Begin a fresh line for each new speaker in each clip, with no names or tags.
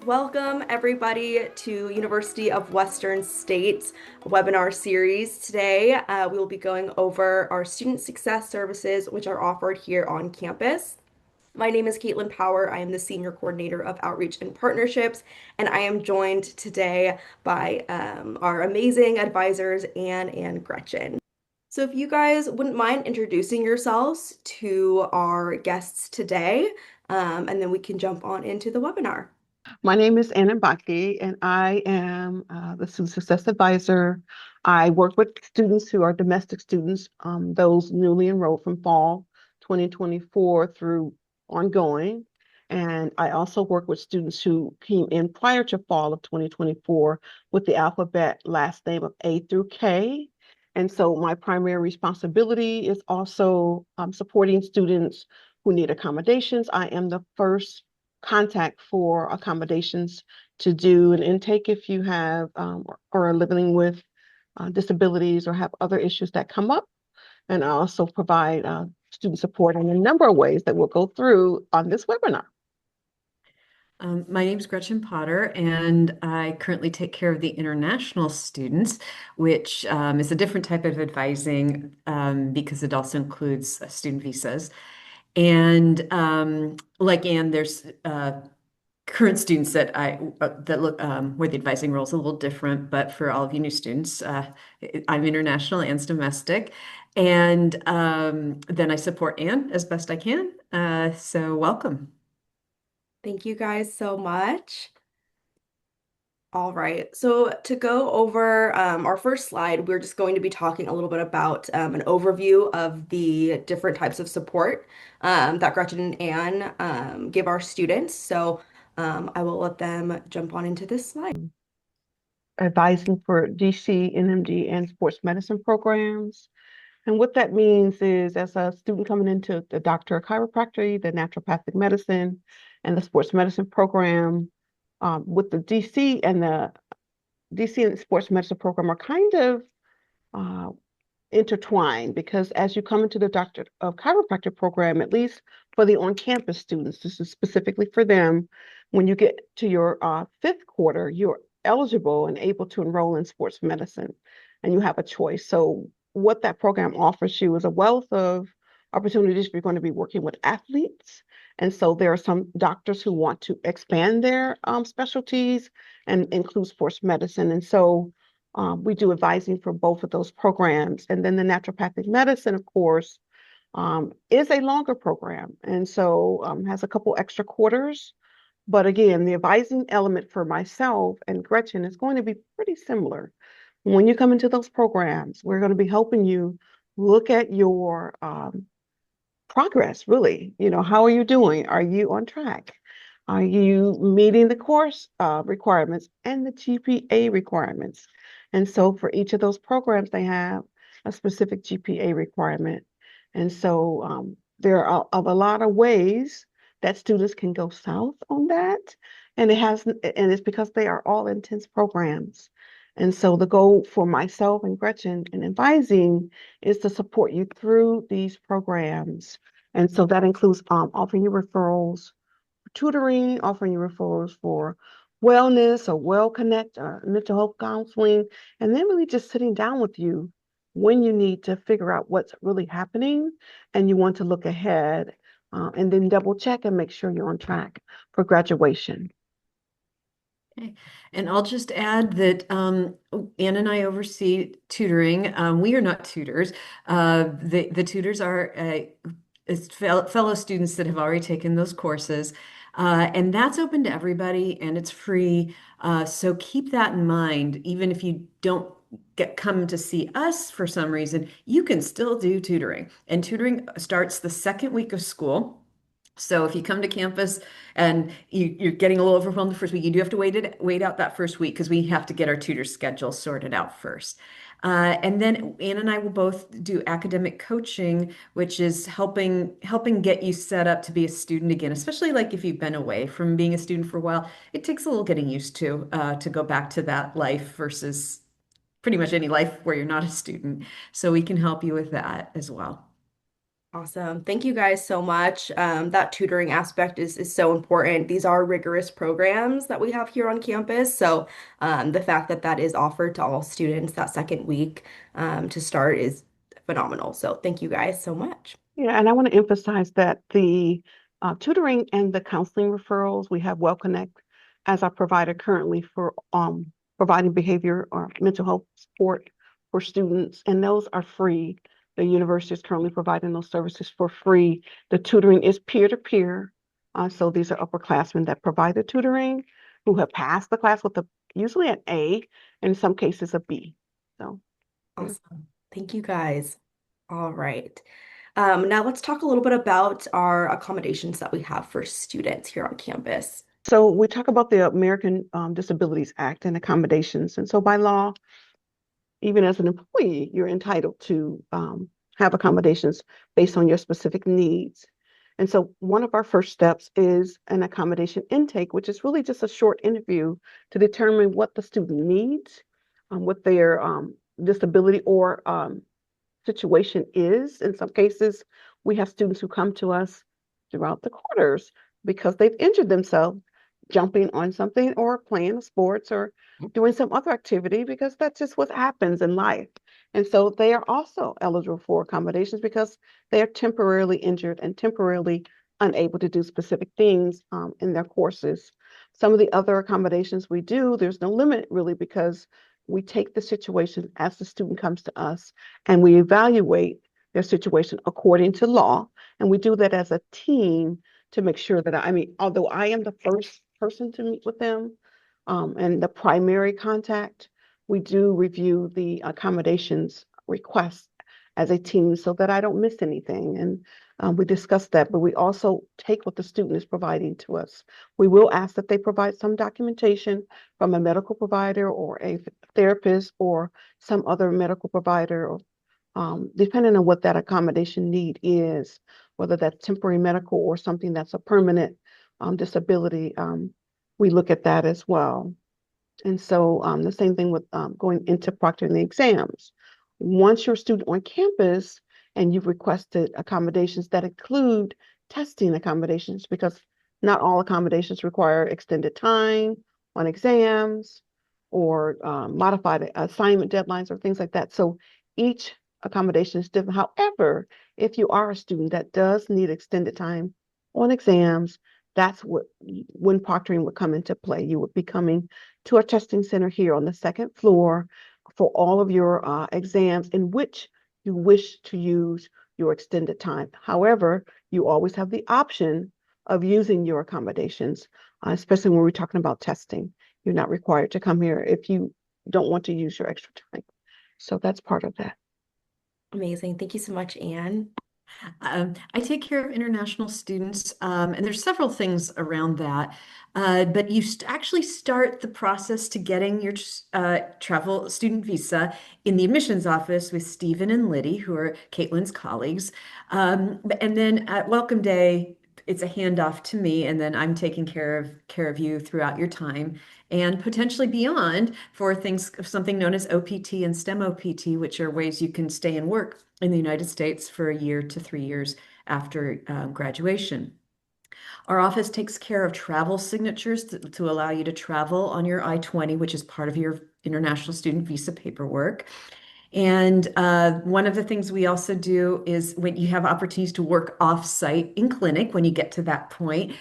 Welcome everybody to University of Western State's webinar series. Today, we will be going over our student success services, which are offered here on campus. My name is Katelyn Power. I am the Senior Coordinator of Outreach and Partnerships, and I am joined today by our amazing advisors, Anne and Gretchen. So if you guys wouldn't mind introducing yourselves to our guests today, and then we can jump on into the webinar.
My name is Mbacke, and I am the Student Success Advisor. I work with students who are domestic students, those newly enrolled from fall 2024 through ongoing. And I also work with students who came in prior to fall of 2024 with the alphabet last name of A through K. And so my primary responsibility is also supporting students who need accommodations. I am the first contact for accommodations to do an intake if you have or are living with disabilities or have other issues that come up. And I also provide student support in a number of ways that we'll go through on this webinar.
My name is Gretchen Potter, and I currently take care of the international students, which is a different type of advising because it also includes student visas. And like Anne, there's current students that that look where the advising role is a little different, but for all of you new students, I'm international and domestic, and then I support Anne as best I can. So welcome.
Thank you guys so much. All right, so to go over our first slide, we're just going to be talking a little bit about an overview of the different types of support that Gretchen and Anne give our students. So I will let them jump on into this slide.
Advising for DC, NMD, and sports medicine programs. And what that means is, as a student coming into the doctor of chiropractic, the naturopathic medicine, and the sports medicine program, with the DC and sports medicine program are kind of uh, intertwined, because as you come into the doctor of chiropractic program, at least for the on-campus students, this is specifically for them, when you get to your fifth quarter, you're eligible and able to enroll in sports medicine, and you have a choice. So what that program offers you is a wealth of opportunities. You're going to be working with athletes. And so there are some doctors who want to expand their specialties and include sports medicine. And so we do advising for both of those programs. And then the naturopathic medicine, of course, is a longer program. And so has a couple extra quarters. But again, the advising element for myself and Gretchen is going to be pretty similar. When you come into those programs, we're going to be helping you look at your progress, really. How are you doing? Are you on track? Are you meeting the course requiremements and the GPA requirements? And so for each of those programs, they have a specific GPA requirement. And so there are a lot of ways that students can go south on that. And it's because they are all intense programs. And so the goal for myself and Gretchen in advising is to support you through these programs. And so that includes offering you referrals for tutoring, offering you referrals for wellness or well connect or mental health counseling, and then really just sitting down with you when you need to figure out what's really happening and you want to look ahead, and then double check and make sure you're on track for graduation.
Okay. And I'll just add that Ann and I oversee tutoring. We are not tutors. The tutors are it's fellow students that have already taken those courses. And that's open to everybody and it's free. So keep that in mind. Even if you don't come to see us for some reason, you can still do tutoring. And tutoring starts the second week of school. So if you come to campus and you're getting a little overwhelmed the first week, you do have to wait out that first week because we have to get our tutor schedule sorted out first. And then Ann and I will both do academic coaching, which is helping get you set up to be a student again, especially like if you've been away from being a student for a while. It takes a little getting used to go back to that life versus pretty much any life where you're not a student. So we can help you with that as well.
Awesome. Thank you guys so much. That tutoring aspect is so important. These are rigorous programs that we have here on campus. So the fact that that is offered to all students that second week to start is phenomenal. So thank you guys so much.
Yeah, and I want to emphasize that the tutoring and the counseling referrals, we have Well Connect as our provider currently for providing behavior or mental health support for students, and those are free. The university is currently providing those services for free. The tutoring is peer-to-peer. So these are upperclassmen that provide the tutoring who have passed the class with usually an A, and in some cases a B. So, yeah.
Awesome. Thank you guys. All right. Now let's talk a little bit about our accommodations that we have for students here on campus.
So we talk about the American Disabilities Act and accommodations. And so by law, even as an employee, you're entitled to have accommodations based on your specific needs. And so one of our first steps is an accommodation intake, which is really just a short interview to determine what the student needs, what their disability or situation is. In some cases, we have students who come to us throughout the quarters because they've injured themselves jumping on something or playing sports or doing some other activity because that's just what happens in life. And so they are also eligible for accommodations because they are temporarily injured and temporarily unable to do specific things in their courses. Some of the other accommodations we do, there's no limit really because we take the situation as the student comes to us and we evaluate their situation according to law. And we do that as a team to make sure that, I mean, although I am the first person to meet with them and the primary contact, we do review the accommodations requests as a team so that I don't miss anything. And we discuss that, but we also take what the student is providing to us. We will ask that they provide some documentation from a medical provider or a therapist or some other medical provider, depending on what that accommodation need is, whether that's temporary medical or something that's a permanent disability. We look at that as well. And so the same thing with going into proctoring the exams. Once you're a student on campus and you've requested accommodations that include testing accommodations, because not all accommodations require extended time on exams or modified assignment deadlines or things like that. So each accommodation is different. However, if you are a student that does need extended time on exams, that's when proctoring would come into play. You would be coming to our testing center here on the second floor for all of your exams in which you wish to use your extended time. However, you always have the option of using your accommodations, especially when we're talking about testing. You're not required to come here if you don't want to use your extra time. So that's part of that.
Amazing. Thank you so much, Anne.
I take care of international students, and there's several things around that. But you actually start the process to getting your travel student visa in the admissions office with Stephen and Liddy, who are Katelyn's colleagues. And then at Welcome Day, it's a handoff to me, and then I'm taking care of you throughout your time and potentially beyond for things, something known as OPT and STEM OPT, which are ways you can stay and work in the United States for a year to 3 years after graduation. Our office takes care of travel signatures to allow you to travel on your I-20, which is part of your international student visa paperwork. And one of the things we also do is when you have opportunities to work off-site in clinic when you get to that point.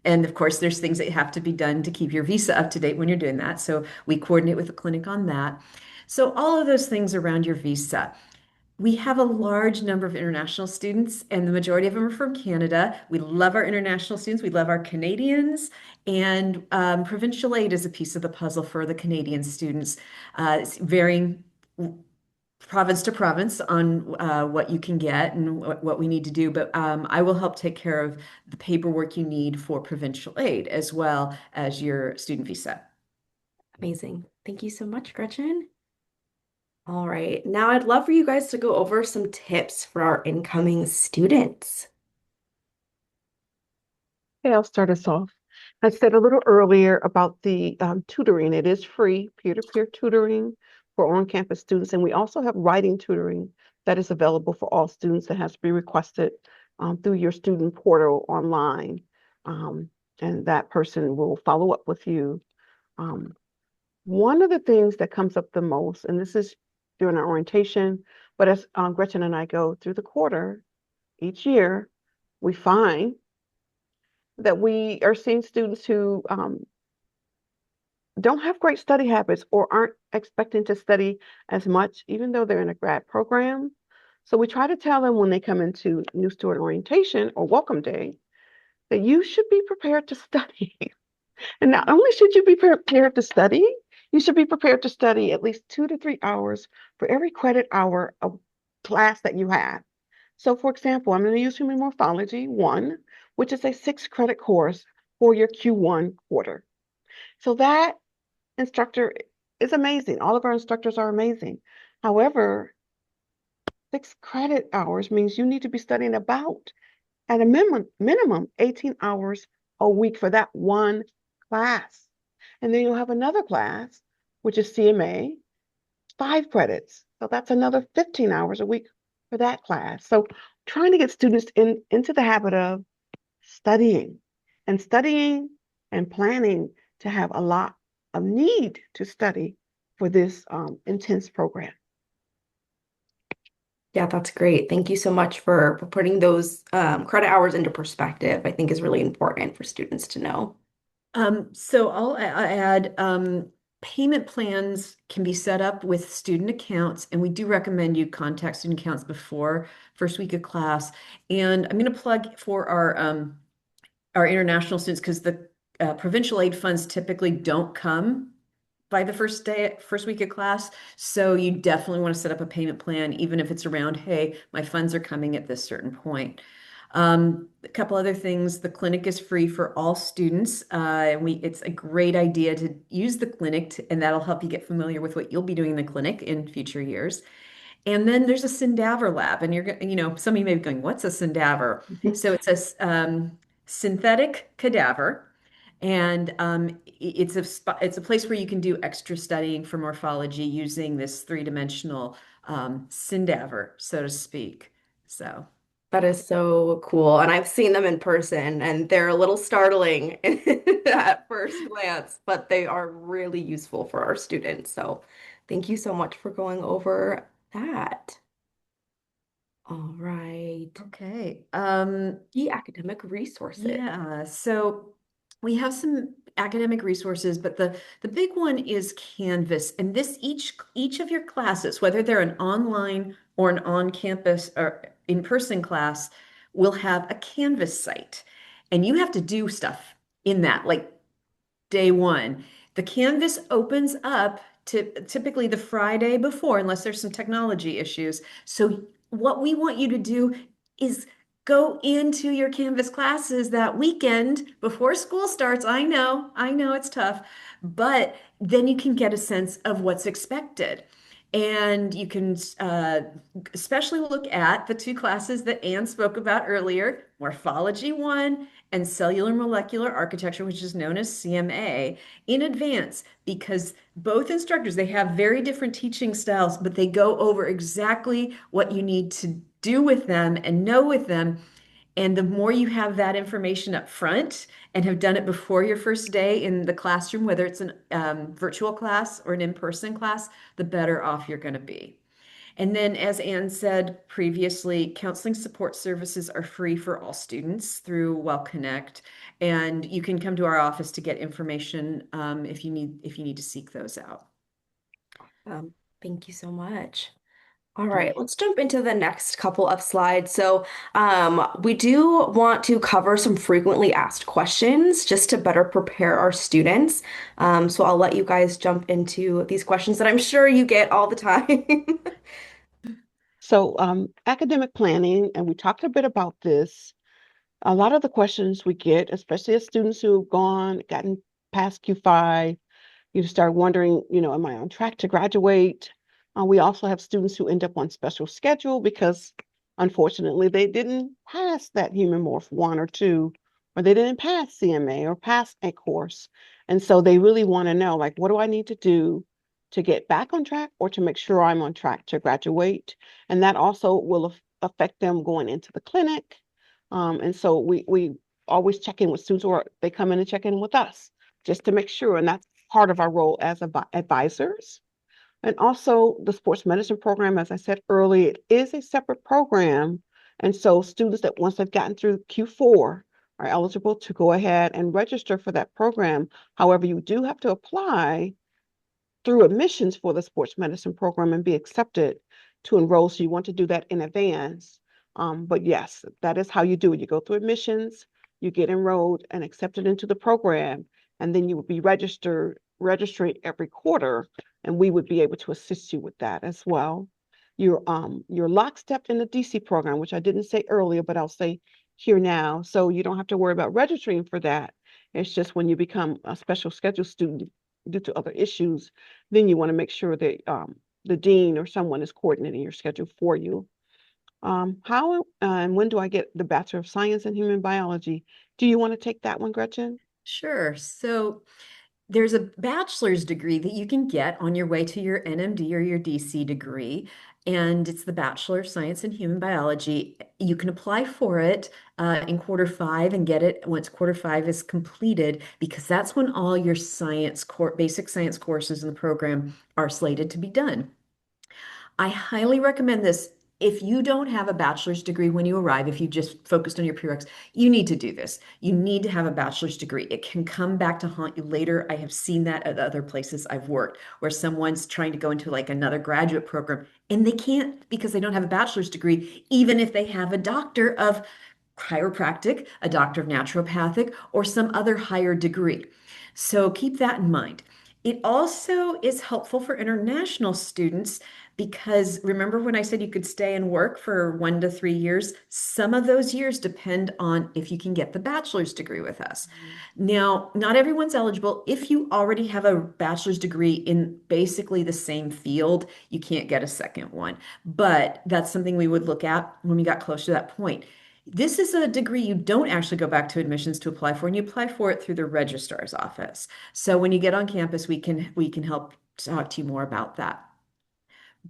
And of course, there's things that have to be done to keep your visa up to date when you're doing that. So we coordinate with the clinic on that. So all of those things around your visa. We have a large number of international students, and the majority of them are from Canada. We love our international students. We love our Canadians, and provincial aid is a piece of the puzzle for the Canadian students. It's varying province to province on what you can get and what we need to do, but I will help take care of the paperwork you need for provincial aid as well as your student visa.
Amazing. Thank you so much, Gretchen. All right. Now I'd love for you guys to go over some tips for our incoming students.
Okay, I'll start us off. I said a little earlier about the tutoring. It is free, peer-to-peer tutoring for on-campus students. And we also have writing tutoring that is available for all students that has to be requested through your student portal online. Um, and that person will follow up with you. Um, One of the things that comes up the most, and this is during our orientation, but as Gretchen and I go through the quarter each year, we find that we are seeing students who don't have great study habits or aren't expecting to study as much, even though they're in a grad program. So we try to tell them when they come into new student orientation or welcome day that you should be prepared to study. And not only should you be prepared to study, you should be prepared to study at least 2 to 3 hours for every credit hour of class that you have. So for example, I'm going to use Human Morphology 1, which is a 6 credit course for your Q1 quarter. So that instructor is amazing. All of our instructors are amazing. However, 6 credit hours means you need to be studying about at a minimum 18 hours a week for that one class. And then you'll have another class, which is CMA, 5 credits. So that's another 15 hours a week for that class. So trying to get students into the habit of studying and planning to have a lot of need to study for this intense program.
Yeah, that's great. Thank you so much for putting those credit hours into perspective. I think is really important for students to know.
So I'll add payment plans can be set up with student accounts, and we do recommend you contact student accounts before first week of class. And I'm going to plug for our international students because the provincial aid funds typically don't come by the first week of class. So you definitely want to set up a payment plan, even if it's around, hey, my funds are coming at this certain point. A couple other things, the clinic is free for all students. It's a great idea to use the clinic and that'll help you get familiar with what you'll be doing in the clinic in future years. And then there's a Syndaver lab, and some of you may be going, "What's a Syndaver?" So it's a synthetic cadaver, and it's a place where you can do extra studying for morphology using this three-dimensional Syndaver, so to speak. So.
That is so cool. And I've seen them in person, and they're a little startling at first glance, but they are really useful for our students. So thank you so much for going over that. All right.
Okay.
Key academic resources.
Yeah. So we have some academic resources, but the big one is Canvas. And this each of your classes, whether they're an online or an on-campus or in-person class, will have a Canvas site. And you have to do stuff in that, like day one. The Canvas opens up to typically the Friday before, unless there's some technology issues. So what we want you to do is go into your Canvas classes that weekend before school starts. I know it's tough, but then you can get a sense of what's expected. And you can especially look at the two classes that Anne spoke about earlier, Morphology 1 and Cellular Molecular Architecture, which is known as CMA, in advance because both instructors, they have very different teaching styles, but they go over exactly what you need to do with them and know with them. And the more you have that information up front and have done it before your first day in the classroom, whether it's a virtual class or an in-person class, the better off you're going to be. And then, as Anne said previously, counseling support services are free for all students through Well Connect, and you can come to our office to get information if you need to seek those out.
Thank you so much. All right, let's jump into the next couple of slides. So, we do want to cover some frequently asked questions just to better prepare our students. So I'll let you guys jump into these questions that I'm sure you get all the time.
So academic planning, and we talked a bit about this. A lot of the questions we get, especially as students who've gotten past Q5, you start wondering, am I on track to graduate? We also have students who end up on special schedule because unfortunately they didn't pass that Human Morph 1 or 2, or they didn't pass CMA or pass a course. And so they really want to know, like, what do I need to do to get back on track or to make sure I'm on track to graduate. And that also will affect them going into the clinic. And so we always check in with students, or they come in and check in with us just to make sure. And that's part of our role as advisors. And also the sports medicine program, as I said earlier, it is a separate program. And so students that once they've gotten through Q4 are eligible to go ahead and register for that program. However, you do have to apply through admissions for the sports medicine program and be accepted to enroll. So you want to do that in advance. But yes, that is how you do it. You go through admissions, you get enrolled and accepted into the program, and then you would be registering every quarter, and we would be able to assist you with that as well. You're lockstep in the DC program, which I didn't say earlier, but I'll say here now. So you don't have to worry about registering for that. It's just when you become a special schedule student due to other issues, then you want to make sure that the dean or someone is coordinating your schedule for you. How and when do I get the Bachelor of Science in Human Biology? Do you want to take that one, Gretchen?
Sure. So there's a bachelor's degree that you can get on your way to your NMD or your DC degree, and it's the Bachelor of Science in Human Biology. You can apply for it in quarter 5 and get it once quarter 5 is completed, because that's when all your basic science courses in the program are slated to be done. I highly recommend this. If you don't have a bachelor's degree when you arrive, if you just focused on your prereqs, you need to do this. You need to have a bachelor's degree. It can come back to haunt you later. I have seen that at other places I've worked, where someone's trying to go into like another graduate program and they can't because they don't have a bachelor's degree, even if they have a doctor of chiropractic, a doctor of naturopathic, or some other higher degree. So keep that in mind. It also is helpful for international students because remember when I said you could stay and work for 1 to 3 years? Some of those years depend on if you can get the bachelor's degree with us. Now, not everyone's eligible. If you already have a bachelor's degree in basically the same field, you can't get a second one. But that's something we would look at when we got close to that point. This is a degree you don't actually go back to admissions to apply for, and you apply for it through the registrar's office. So when you get on campus, we can help talk to you more about that.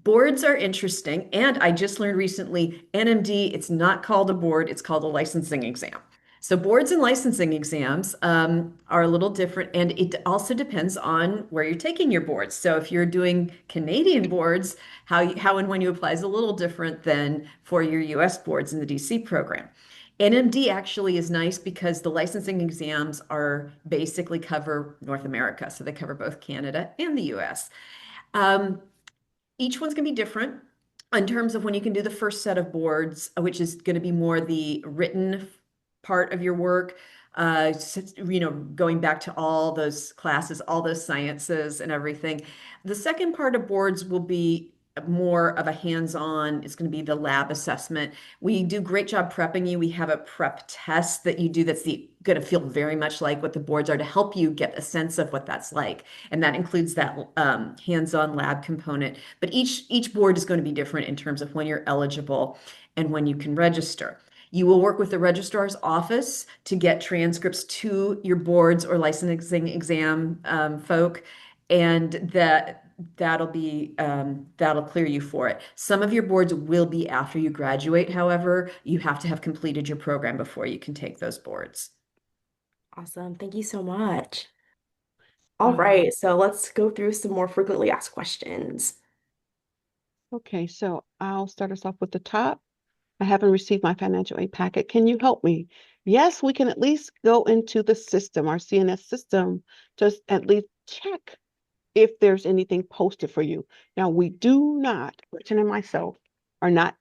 Boards are interesting, and I just learned recently, NMD, it's not called a board, it's called a licensing exam. So boards and licensing exams are a little different, and it also depends on where you're taking your boards. So if you're doing Canadian boards, how and when you apply is a little different than for your US boards in the DC program. NMD actually is nice because the licensing exams are basically cover North America, so they cover both Canada and the US. Um, each one's going to be different in terms of when you can do the first set of boards, which is going to be more the written part of your work. Going back to all those classes, all those sciences and everything. The second part of boards will be more of a hands-on. It's going to be the lab assessment. We do great job prepping you. We have a prep test that you do that's going to feel very much like what the boards are to help you get a sense of what that's like. And that includes that hands-on lab component. But each board is going to be different in terms of when you're eligible and when you can register. You will work with the registrar's office to get transcripts to your boards or licensing exam folk, and that'll clear you for it. Some of your boards will be after you graduate, however, you have to have completed your program before you can take those boards.
Awesome. Thank you so much. All
Um,
right, so let's go through some more frequently asked questions.
okay, so I'll start us off with the top. I haven't received my financial aid packet. Can you help me? Yes, we can at least go into the system, our CNS system, just at least check if there's anything posted for you. Now, we do not, Gretchen and myself, are not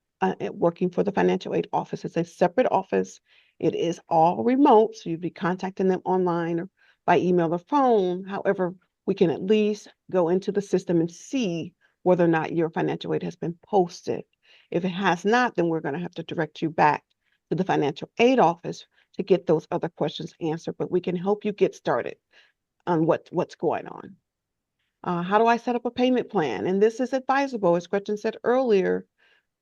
working for the financial aid office. It's a separate office. It is all remote, so you'd be contacting them online or by email or phone. However, we can at least go into the system and see whether or not your financial aid has been posted. If it has not, then we're going to have to direct you back to the financial aid office to get those other questions answered. But we can help you get started on what's going on. How do I set up a payment plan? And this is advisable, as Gretchen said earlier,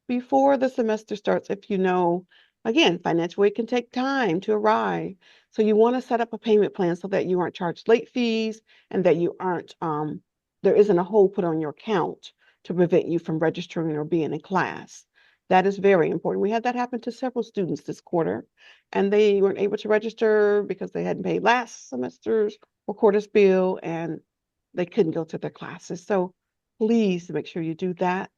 before the semester starts. If you know, again, financial aid can take time to arrive. So you want to set up a payment plan so that you aren't charged late fees and that you aren't there isn't a hold put on your account to prevent you from registering or being in class. That is very important. We had that happen to several students this quarter, and they weren't able to register because they hadn't paid last semester's or quarter's bill, and they couldn't go to their classes. So please make sure you do that.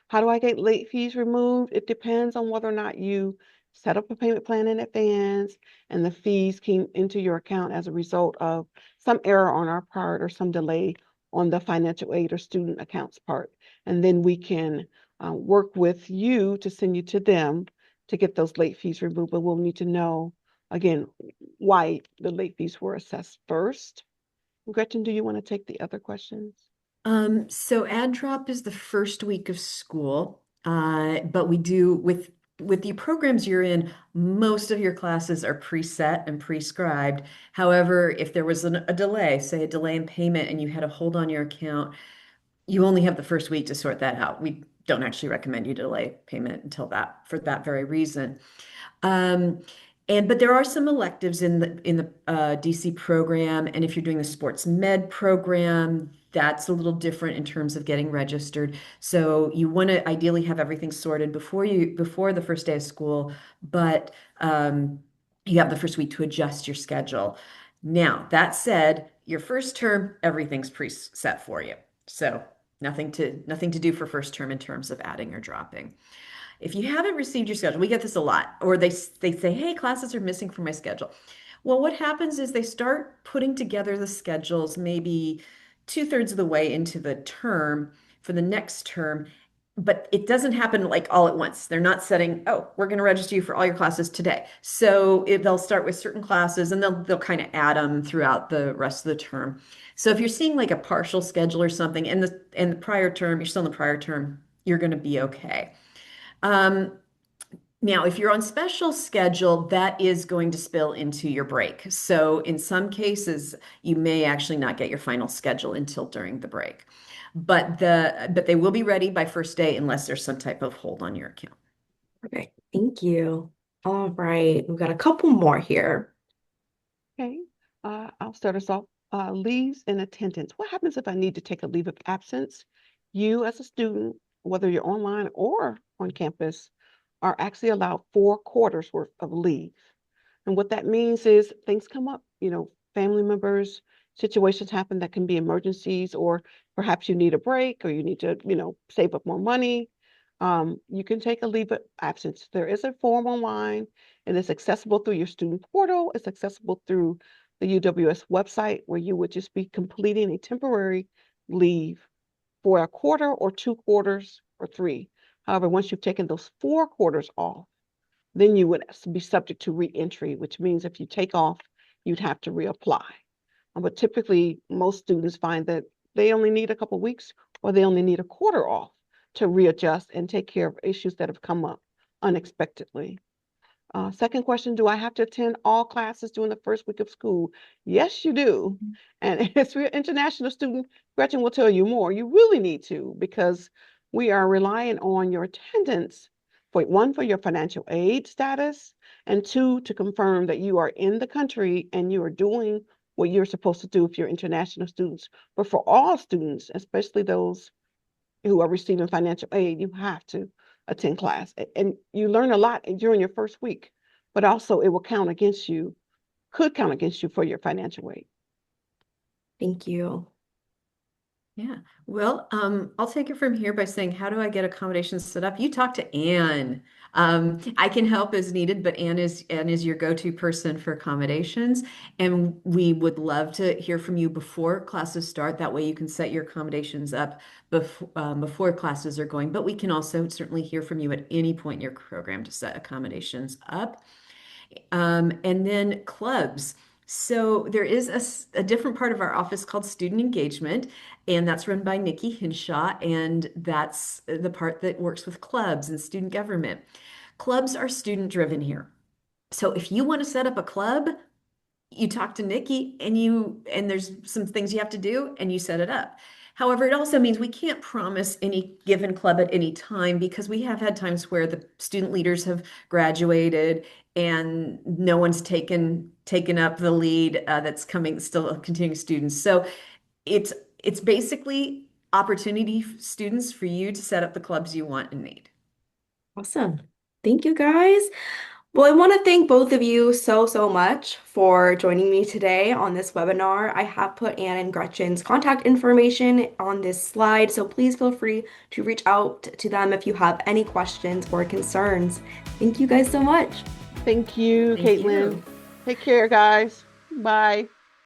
How do I get late fees removed? It depends on whether or not you set up a payment plan in advance and the fees came into your account as a result of some error on our part or some delay on the financial aid or student accounts part. And then we can work with you to send you to them to get those late fees removed. But we'll need to know, again, why the late fees were assessed first. Gretchen, do you want to take the other questions?
So add drop is the first week of school, but we do with the programs you're in, most of your classes are preset and prescribed. However, if there was a delay, say a delay in payment, and you had a hold on your account, you only have the first week to sort that out. We don't actually recommend you delay payment until that for that very reason. Um, but there are some electives in the DC program, and if you're doing the sports med program, that's a little different in terms of getting registered. So you want to ideally have everything sorted before the first day of school, but you have the first week to adjust your schedule. Now, that said, your first term, everything's preset for you. So nothing to do for first term in terms of adding or dropping. If you haven't received your schedule, we get this a lot, or they say, hey, classes are missing from my schedule. Well, what happens is they start putting together the schedules maybe two-thirds of the way into the term for the next term, but it doesn't happen like all at once. They're not setting, oh, we're going to register you for all your classes today. So they'll start with certain classes and they'll kind of add them throughout the rest of the term. So if you're seeing like a partial schedule or something in the prior term, you're still in the prior term, you're going to be okay. Um, Now, if you're on special schedule, that is going to spill into your break. So in some cases, you may actually not get your final schedule until during the break. But they will be ready by first day unless there's some type of hold on your account.
Perfect. Thank you. All right. We've got a couple more here.
Okay, I'll start us off. Leaves and attendance. What happens if I need to take a leave of absence? You, as a student, whether you're online or on campus, are actually allowed 4 quarters worth of leave. And what that means is things come up, family members, situations happen that can be emergencies, or perhaps you need a break or you need to, save up more money. You can take a leave of absence. There is a form online and it's accessible through your student portal. It's accessible through the UWS website where you would just be completing a temporary leave for a quarter or 2 quarters or three. However, once you've taken those 4 quarters off, then you would be subject to reentry, which means if you take off, you'd have to reapply. But typically, most students find that they only need a couple of weeks or they only need a quarter off to readjust and take care of issues that have come up unexpectedly. Second question, do I have to attend all classes during the first week of school? Yes, you do. And if you're an international student, Gretchen will tell you more. You really need to because we are relying on your attendance for one, for your financial aid status, and two, to confirm that you are in the country and you are doing what you're supposed to do if you're international students. But for all students, especially those who are receiving financial aid, you have to attend class. And you learn a lot during your first week, but also it will count against you, could count against you for your financial aid.
Thank you.
Yeah. Well, I'll take it from here by saying, how do I get accommodations set up? You talk to Anne. I can help as needed, but Anne is your go-to person for accommodations. And we would love to hear from you before classes start. That way you can set your accommodations up before classes are going. But we can also certainly hear from you at any point in your program to set accommodations up. And then clubs. So there is a different part of our office called student engagement, and that's run by Nikki Hinshaw, and that's the part that works with clubs and student government. Clubs are student driven here. So if you want to set up a club, you talk to Nikki and there's some things you have to do and you set it up. However, it also means we can't promise any given club at any time because we have had times where the student leaders have graduated and no one's taken up the lead that's coming still continuing students. So it's it's basically opportunity students for you to set up the clubs you want and need.
Awesome. Thank you guys. Well, I want to thank both of you so much for joining me today on this webinar. I have put Anne and Gretchen's contact information on this slide, so please feel free to reach out to them if you have any questions or concerns. Thank you guys so much.
Thank you,
Thank
Caitlin.
you.
Take care, guys. Bye.